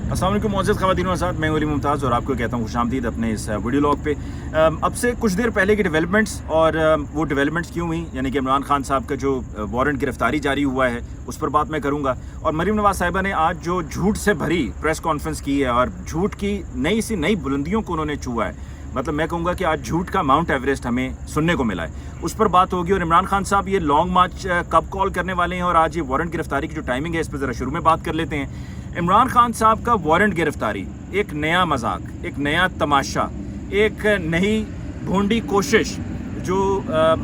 अस्सलाम वालेकुम मोअज़्ज़ज़ ख़वातीन व हज़रात, मैं वली मुमताज़ और आपको कहता हूँ खुशामदीद अपने इस वीडियो लॉग पे। अब से कुछ देर पहले की डेवलपमेंट्स और वो डेवलपमेंट्स क्यों हुई, यानी कि इमरान खान साहब का जो वारंट गिरफ्तारी जारी हुआ है उस पर बात मैं करूँगा। और मरीम नवाज़ साहिबा ने आज जो झूठ से भरी प्रेस कॉन्फ्रेंस की है और झूठ की नई बुलंदियों को उन्होंने छुआ है, मतलब मैं कहूँगा कि आज झूठ का माउंट एवरेस्ट हमें सुनने को मिला है, उस पर बात होगी। और इमरान खान साहब ये लॉन्ग मार्च कब कॉल करने वाले हैं और आज ये वारंट गिरफ्तारी की जो टाइमिंग है इस पर ज़रा शुरू में बात कर लेते हैं। इमरान खान साहब का वारंट गिरफ्तारी एक नया मजाक, एक नया तमाशा, एक नई भोंडी कोशिश जो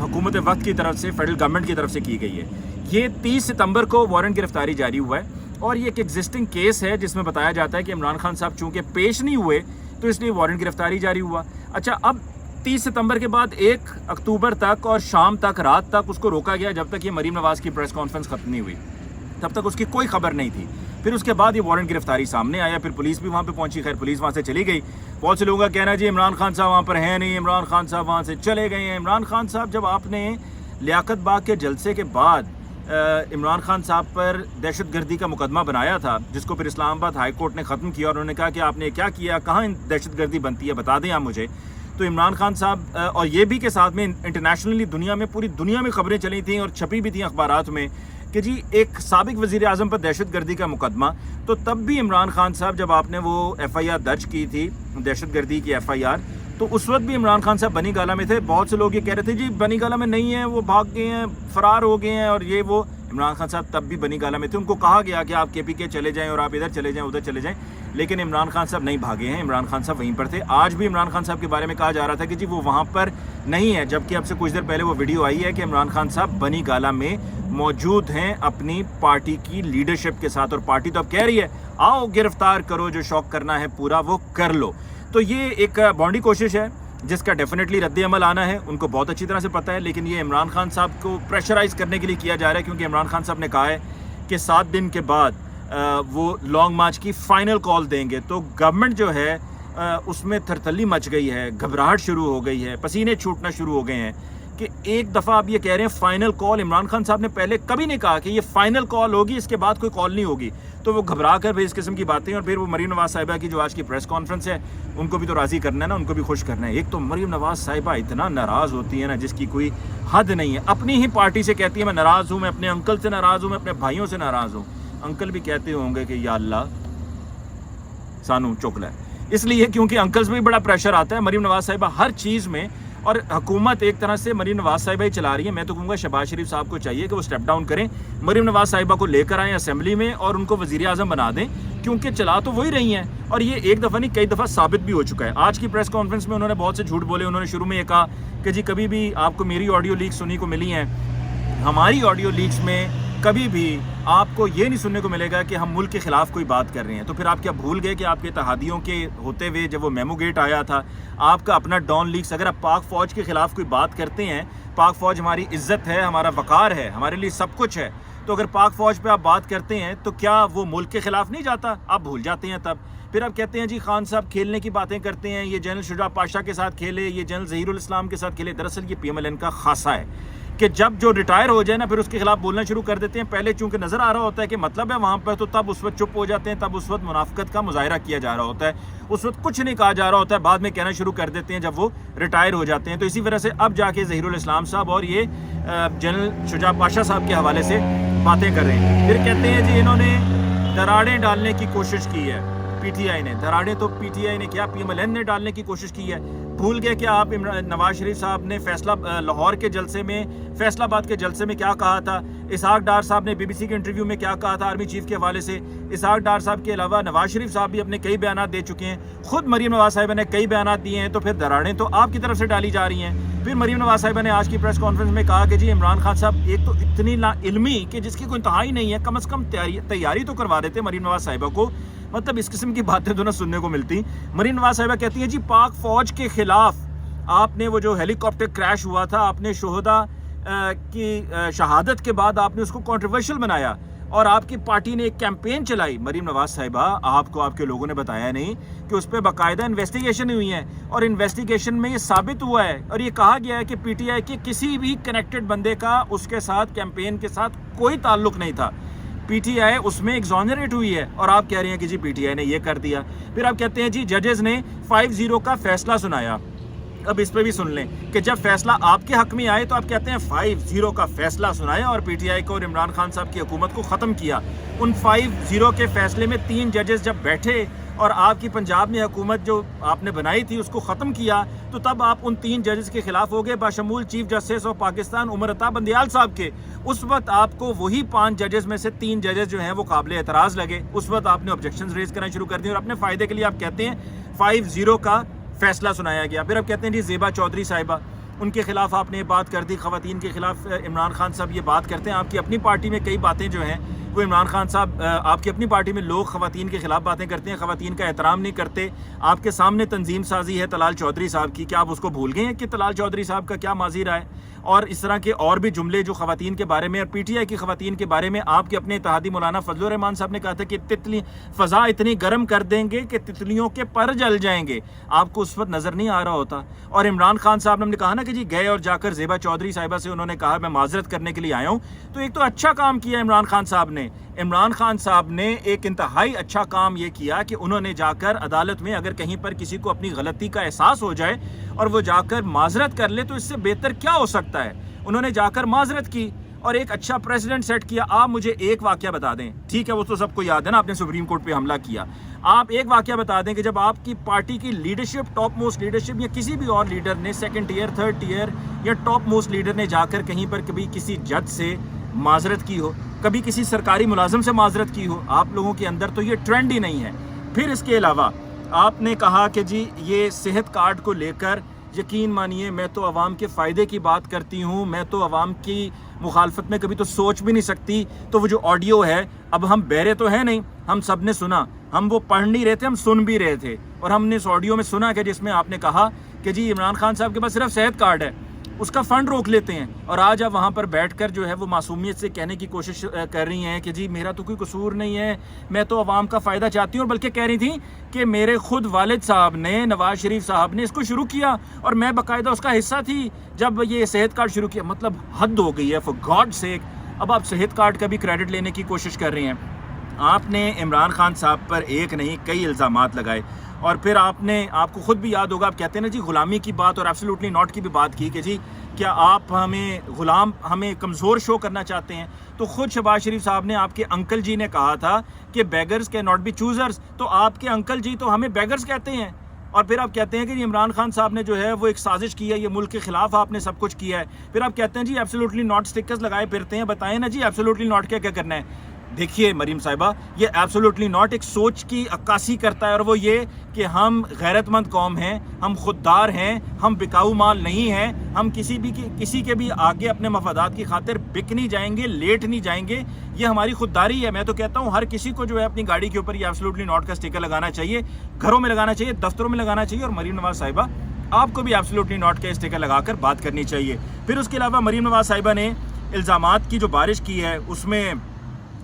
हुकूमत वक्त की तरफ से, फेडरल गवर्नमेंट की तरफ से की गई है। ये 30 सितंबर को वारंट गिरफ्तारी जारी हुआ है और ये एक एग्जिस्टिंग केस है जिसमें बताया जाता है कि इमरान खान साहब चूँकि पेश नहीं हुए तो इसलिए वारंट गिरफ्तारी जारी हुआ। अच्छा, अब 30 सितंबर के बाद 1 अक्टूबर तक और शाम तक, रात तक उसको रोका गया जब तक ये मरीम नवाज़ की प्रेस कॉन्फ्रेंस ख़त्म नहीं हुई, तब तक उसकी कोई खबर नहीं थी। फिर उसके बाद ये वारंट गिरफ्तारी सामने आया, फिर पुलिस भी वहाँ पे पहुंची। खैर, पुलिस वहाँ से चली गई। बहुत से लोगों का कहना है जी इमरान खान साहब वहाँ पर हैं नहीं, इमरान खान साहब वहाँ से चले गए हैं। इमरान खान साहब, जब आपने लियाकत बाग के जलसे के बाद इमरान खान साहब पर दहशतगर्दी का मुकदमा बनाया था, जिसको फिर इस्लामाबाद हाई कोर्ट ने ख़त्म किया और उन्होंने कहा कि आपने क्या किया, कहाँ दहशतगर्दी बनती है, बता दें आप मुझे। तो इमरान खान साहब और ये भी के साथ में इंटरनेशनली दुनिया में, पूरी दुनिया में खबरें चली थी और छपी भी थी अखबारात में कि जी एक साबिक वज़ीर आज़म पर दहशतगर्दी का मुकदमा। तो तब भी इमरान खान साहब, जब आपने वो FIR दर्ज की थी, दहशतगर्दी की FIR, तो उस वक्त भी इमरान खान साहब बनी गाला में थे। बहुत से लोग ये कह रहे थे जी बनी गाला में नहीं है, वो भाग गए हैं, फरार हो गए हैं और ये वो। इमरान खान साहब तब भी बनी गाला में थे। उनको कहा गया कि आप KPK चले जाएं और आप इधर चले जाएं, उधर चले जाएं, लेकिन इमरान खान साहब नहीं भागे हैं। इमरान खान साहब वहीं पर थे। आज भी इमरान खान साहब के बारे में कहा जा रहा था कि जी वो वहाँ पर नहीं है, जबकि अब से कुछ देर पहले वो वीडियो आई है कि इमरान खान साहब बनी गाला में मौजूद हैं अपनी पार्टी की लीडरशिप के साथ। और पार्टी तो अब कह रही है आओ गिरफ्तार करो, जो शौक करना है पूरा वो कर लो। तो ये एक बॉन्डी कोशिश है जिसका डेफिनेटली रद्द अमल आना है, उनको बहुत अच्छी तरह से पता है। लेकिन ये इमरान खान साहब को प्रेशराइज़ करने के लिए किया जा रहा है, क्योंकि इमरान खान साहब ने कहा है कि 7 दिन के बाद वो लॉन्ग मार्च की फ़ाइनल कॉल देंगे। तो गवर्नमेंट जो है उसमें थरथली मच गई है, घबराहट शुरू हो गई है, पसीने छूटना शुरू हो गए हैं कि एक दफ़ा आप ये कह रहे हैं फ़ाइनल कॉल। इमरान खान साहब ने पहले कभी नहीं कहा कि ये फ़ाइनल कॉल होगी, इसके बाद कोई कॉल नहीं होगी। तो वो घबरा कर भी इस किस्म की बातें, और फिर वो मरीम नवाज़ साहिबा की जो आज की प्रेस कॉन्फ्रेंस है उनको भी तो राज़ी करना है ना, उनको भी खुश करना है। एक तो मरीम नवाज़ साहिबा इतना नाराज़ होती है ना जिसकी कोई हद नहीं है। अपनी ही पार्टी से कहती है मैं नाराज़ हूँ, मैं अपने अंकल से नाराज़ हूँ, मैं अपने भाइयों से नाराज़ हूँ। अंकल भी कहते होंगे कि या अल्लाह सानू चुकला है, इसलिए क्योंकि अंकल्स में भी बड़ा प्रेशर आता है मरीम नवाज़ साहिबा हर चीज़ में। और हुकूमत एक तरह से मरीम नवाज़ साहिबा ही चला रही है। मैं तो कहूँगा शहबाज शरीफ साहब को चाहिए कि वो स्टेप डाउन करें, मरीम नवाज़ साहिबा को लेकर आएँ असेंबली में और उनको वज़ीर आज़म बना दें, क्योंकि चला तो वही रही हैं। और ये एक दफ़ा नहीं कई दफ़ा साबित भी हो चुका है। आज की प्रेस कॉन्फ्रेंस में उन्होंने बहुत से झूठ बोले। उन्होंने शुरू में ये कहा कि जी कभी भी आपको मेरी ऑडियो लीक सुनने को मिली हैं, हमारी ऑडियो लीक्स में कभी भी आपको ये नहीं सुनने को मिलेगा कि हम मुल्क के ख़िलाफ़ कोई बात कर रहे हैं। तो फिर आप क्या भूल गए कि आपके इत्तेहादियों के होते हुए जब वो मेमो गेट आया था, आपका अपना डॉन लीक्स, अगर आप पाक फ़ौज के ख़िलाफ़ कोई बात करते हैं, पाक फ़ौज हमारी इज़्ज़त है, हमारा वक़ार है, हमारे लिए सब कुछ है, तो अगर पाक फ़ौज पे आप बात करते हैं तो क्या वो मुल्क के ख़िलाफ़ नहीं जाता? आप भूल जाते हैं तब। फिर आप कहते हैं जी खान साहब खेलने की बातें करते हैं, ये जनरल शुजा पाशा के साथ खेले, ये जनरल ज़हीरुल इस्लाम के साथ खेले। दरअसल ये PMLN का खासा है कि जब जो रिटायर हो जाए ना फिर उसके खिलाफ बोलना शुरू कर देते हैं। पहले चूंकि नज़र आ रहा होता है कि मतलब है वहाँ पर, तो तब उस वक्त चुप हो जाते हैं, तब उस वक्त मुनाफिकत का मुजाहरा किया जा रहा होता है, उस वक्त कुछ नहीं कहा जा रहा होता है, बाद में कहना शुरू कर देते हैं जब वो रिटायर हो जाते हैं। तो इसी वजह से अब जाके ज़हीरुल इस्लाम साहब और ये जनरल शुजा पाशा साहब के हवाले से बातें कर रहे हैं। फिर कहते हैं जी इन्होंने दरारें डालने की कोशिश की है, PTI ने। दरारें तो PTI ने क्या, PMLN ने डालने की कोशिश की है। भूल गए कि आप नवाज शरीफ साहब ने लाहौर के जलसे में, फैसलाबाद के जलसे में क्या कहा था, इसहाक डार साहब ने BBC के इंटरव्यू में क्या कहा था आर्मी चीफ के हवाले से। इसहाक डार साहब के अलावा नवाज शरीफ साहब भी अपने कई बयान दे चुके हैं, खुद मरीम नवाज साहिबा ने कई बयान दिए हैं। तो फिर दरारें तो आपकी तरफ से डाली जा रही हैं। फिर मरीम नवाज साहिबा ने आज की प्रेस कॉन्फ्रेंस में कहा कि जी इमरान खान साहब एक तो इतनी नाइल्मी कि जिसकी कोई इंतहा ही नहीं है, कम से कम तैयारी तो करवा देते मरीम नवाज साहिबा को। मतलब इस किस्म की बातें तो ना सुनने को मिलती। मरीम नवाज साहिबा कहती हैं जी पाक फ़ौज के ख़िलाफ़ आपने वो जो हेलीकॉप्टर क्रैश हुआ था, आपने शोहदा की शहादत के बाद आपने उसको कंट्रोवर्शियल बनाया और आपकी पार्टी ने एक कैंपेन चलाई। मरीम नवाज साहिबा, आपको आपके लोगों ने बताया नहीं कि उस पर बाकायदा इन्वेस्टिगेशन हुई है और इन्वेस्टिगेशन में ये साबित हुआ है और ये कहा गया है कि PTI के किसी भी कनेक्टेड बंदे का उसके साथ कैंपेन के साथ कोई ताल्लुक नहीं था। PTI उसमें एग्जॉनरेट हुई है और आप कह रहे हैं कि जी PTI ने ये कर दिया। फिर आप कहते हैं जी जजेस ने 5-0 का फैसला सुनाया। अब इस पे भी सुन लें कि जब फैसला आपके हक में आए तो आप कहते हैं 5-0 का फैसला सुनाया और PTI को और इमरान खान साहब की हुकूमत को ख़त्म किया। उन 5-0 के फैसले में 3 जजेस जब बैठे और आपकी पंजाब में हुकूमत जो आपने बनाई थी उसको ख़त्म किया, तो तब आप उन 3 जजेस के खिलाफ हो गए, बाशमूल chief justice of Pakistan Umar Ata Bandial साहब के। उस वक्त आपको वही 5 जजेस में से 3 जजेस जो हैं वो काबिल एतराज़ लगे। उस वक्त आपने ऑब्जेक्शंस रेज करना शुरू कर दिए और अपने फ़ायदे के लिए आप कहते हैं 5-0 का फैसला सुनाया गया। फिर आप कहते हैं जी ज़ेबा चौधरी साहिबा, उनके खिलाफ आपने ये बात कर दी, ख़वातीन के खिलाफ इमरान खान साहब ये बात करते हैं। आपकी अपनी पार्टी में कई बातें जो हैं वो इमरान खान साहब, आपकी अपनी पार्टी में लोग ख़वातीन के खिलाफ बातें करते हैं, ख़वातीन का एहतराम नहीं करते। आपके सामने तंजीम साजी है तलाल चौधरी साहब की, क्या आप उसको भूल गए हैं कि तलाल चौधरी साहब का क्या माजी रहा है? और इस तरह के और भी जुमले जो ख़वातीन के बारे में और PTI की ख़वातीन के बारे में आपके अपने इत्तेहादी मौलाना फजलुर रहमान साहब ने कहा था कि तितली फ़ज़ा इतनी गर्म कर देंगे कि तितलियों के पर जल जाएंगे। आपको उस वक्त नज़र नहीं आ रहा होता। और इमरान खान साहब ने हमने कहा ना कि जी गए और जाकर ज़ेबा चौधरी साहिबा से उन्होंने कहा मैं माजरत करने के लिए आया हूँ, तो एक तो अच्छा काम किया इमरान खान साहब ने। इमरान खान साहब ने एक इंतहाई अच्छा काम ये किया कि उन्होंने जाकर अदालत में अगर कहीं पर किसी को अपनी गलती का एहसास हो जाए और वो जाकर माजरत कर ले तो इससे बेहतर क्या हो सकता है। उन्होंने जाकर माजरत की और एक अच्छा प्रेसिडेंट सेट किया। आप मुझे एक वाकया बता दें, ठीक है वो तो सबको याद है ना, आपने सुप्रीम कोर्ट पे हमला किया। आप एक वाकया बता दें कि जब आपकी पार्टी की लीडरशिप, टॉप मोस्ट लीडरशिप या किसी भी और लीडर ने, 2nd टियर 3rd टियर या टॉप मोस्ट लीडर ने जाकर कहीं पर कभी किसी जज से माजरत की हो, कभी किसी सरकारी मुलाजिम से माजरत की हो। आप लोगों के अंदर तो ये ट्रेंड ही नहीं है। फिर इसके अलावा आपने कहा कि जी ये सेहत कार्ड को लेकर यकीन मानिए मैं तो अवाम के फ़ायदे की बात करती हूँ, मैं तो अवाम की मुखालफत में कभी तो सोच भी नहीं सकती। तो वो जो ऑडियो है, अब हम बहरे तो हैं नहीं, हम सब ने सुना, हम वो पढ़ नहीं रहे थे, हम सुन भी रहे थे। और हमने इस ऑडियो में सुना कि जिसमें आपने कहा कि जी इमरान खान साहब के पास सिर्फ सेहत कार्ड है, उसका फ़ंड रोक लेते हैं। और आज आप वहाँ पर बैठकर जो है वो मासूमियत से कहने की कोशिश कर रही हैं कि जी मेरा तो कोई कसूर नहीं है, मैं तो अवाम का फ़ायदा चाहती हूँ। और बल्कि कह रही थी कि मेरे खुद वालिद साहब ने, नवाज शरीफ साहब ने इसको शुरू किया और मैं बाकायदा उसका हिस्सा थी जब ये सेहत कार्ड शुरू किया। मतलब हद हो गई है, फॉर गॉड सेक। अब आप सेहत कार्ड का भी क्रेडिट लेने की कोशिश कर रही हैं। आपने इमरान खान साहब पर एक नहीं कई इल्ज़ामात लगाए और फिर आपको खुद भी याद होगा, आप कहते हैं ना जी गुलामी की बात और एब्सोल्युटली नॉट की भी बात की कि जी क्या आप हमें कमज़ोर शो करना चाहते हैं। तो खुद शहबाज शरीफ साहब ने, आपके अंकल जी ने कहा था कि beggars can not be choosers, तो आपके अंकल जी तो हमें बेगर्स कहते हैं। और फिर आप कहते हैं कि इमरान खान साहब ने जो है वो एक साजिश की है, ये मुल्क के खिलाफ आपने सब कुछ किया है। फिर आप कहते हैं जी एब्सोल्युटली नॉट स्टिकर्स लगाए फिरते हैं, बताएं ना जी एब्सोल्युटली नॉट क्या क्या करना है। देखिए मरीम साहिबा, ये एब्सोल्युटली नॉट एक सोच की अक्कासी करता है और वो ये कि हम गैरतमंद कौम हैं, हम खुददार हैं, हम बिकाऊ माल नहीं हैं, हम किसी के भी आगे अपने मफादात की खातिर बिक नहीं जाएंगे, लेट नहीं जाएंगे। ये हमारी खुददारी है। मैं तो कहता हूँ हर किसी को जो है अपनी गाड़ी के ऊपर ये एब्सोल्युटली नॉट का स्टिकर लगाना चाहिए, घरों में लगाना चाहिए, दफ्तरों में लगाना चाहिए। और मरीम नवाज साहिबा आपको भी एब्सोल्युटली नॉट का स्टिकर लगाकर बात करनी चाहिए। फिर उसके अलावा मरीम नवाज साहिबा ने इल्ज़ामात की जो बारिश की है उसमें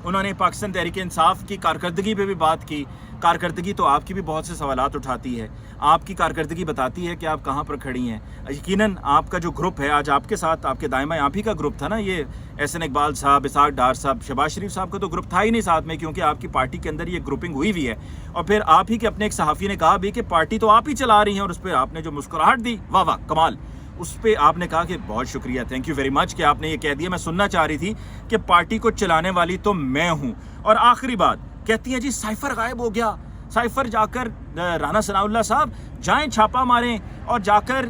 उन्होंने पाकिस्तान तहरीक इंसाफ की कारकर्दगी पे भी बात की। कारकर्दगी तो आपकी भी बहुत से सवालात उठाती है, आपकी कारकर्दगी बताती है कि आप कहाँ पर खड़ी हैं। यकीनन आपका जो ग्रुप है आज आपके साथ, आपके दायमा आप ही का ग्रुप था ना, ये एहसन इकबाल साहब, इसाक डार साहब, शहबाज शरीफ साहब का तो ग्रुप था ही नहीं साथ में, क्योंकि आपकी पार्टी के अंदर ये ग्रुपिंग हुई हुई है। और फिर आप ही के अपने एक सहाफ़ी ने कहा भी कि पार्टी तो आप ही चला रही हैं, और उस पर आपने जो मुस्कुराहट दी, वाह वाह कमाल। उस पर आपने कहा कि बहुत शुक्रिया, थैंक यू वेरी मच कि आपने ये कह दिया। मैं सुनना चाह रही थी कि पार्टी को चलाने वाली तो मैं हूँ। और आखिरी बात कहती है जी साइफर गायब हो गया। साइफर जाकर राना सनाउल्लाह साहब जाएं, छापा मारें और जाकर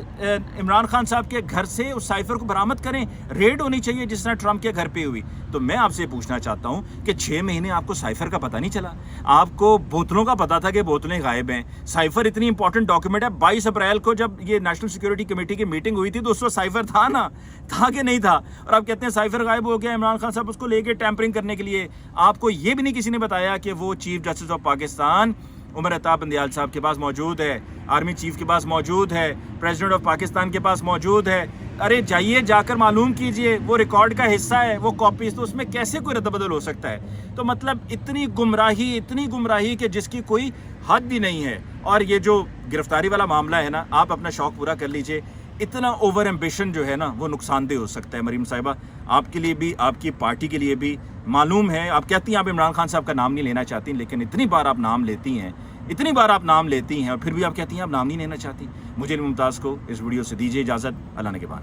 इमरान खान साहब के घर से उस साइफर को बरामद करें। रेड होनी चाहिए जिस तरह ट्रंप के घर पे हुई। तो मैं आपसे पूछना चाहता हूं कि 6 महीने आपको साइफर का पता नहीं चला? आपको बोतलों का पता था कि बोतलें गायब हैं। साइफर इतनी इंपॉर्टेंट डॉक्यूमेंट है। 22 अप्रैल को जब ये नेशनल सिक्योरिटी कमेटी की मीटिंग हुई थी तो उस वक्त साइफर था ना, था कि नहीं था? और आप कहते हैं साइफर गायब हो गया, इमरान खान साहब उसको लेके टैंपरिंग करने के लिए। आपको ये भी नहीं किसी ने बताया कि वो chief justice of Pakistan Umar Ata Bandial साहब के पास मौजूद है, आर्मी चीफ के पास मौजूद है, प्रेसिडेंट ऑफ पाकिस्तान के पास मौजूद है। अरे जाइए, जाकर मालूम कीजिए, वो रिकॉर्ड का हिस्सा है, वो कॉपीज, तो उसमें कैसे कोई रद्द-बदल हो सकता है? तो मतलब इतनी गुमराही कि जिसकी कोई हद ही नहीं है। और ये जो गिरफ्तारी वाला मामला है ना, आप अपना शौक पूरा कर लीजिए। इतना ओवर एम्बिशन जो है ना वो नुकसानदेह हो सकता है। मरीम साहिबा, आपके लिए भी, आपकी पार्टी के लिए भी معلوم ہے آپ کہتی ہیں آپ عمران خان صاحب کا نام نہیں لینا چاہتی، لیکن اتنی بار آپ نام لیتی ہیں، اتنی بار آپ نام لیتی ہیں اور پھر بھی آپ کہتی ہیں آپ نام نہیں لینا چاہتی. مجھے ممتاز کو اس ویڈیو سے دیجیے اجازت. اللہ نگہبان.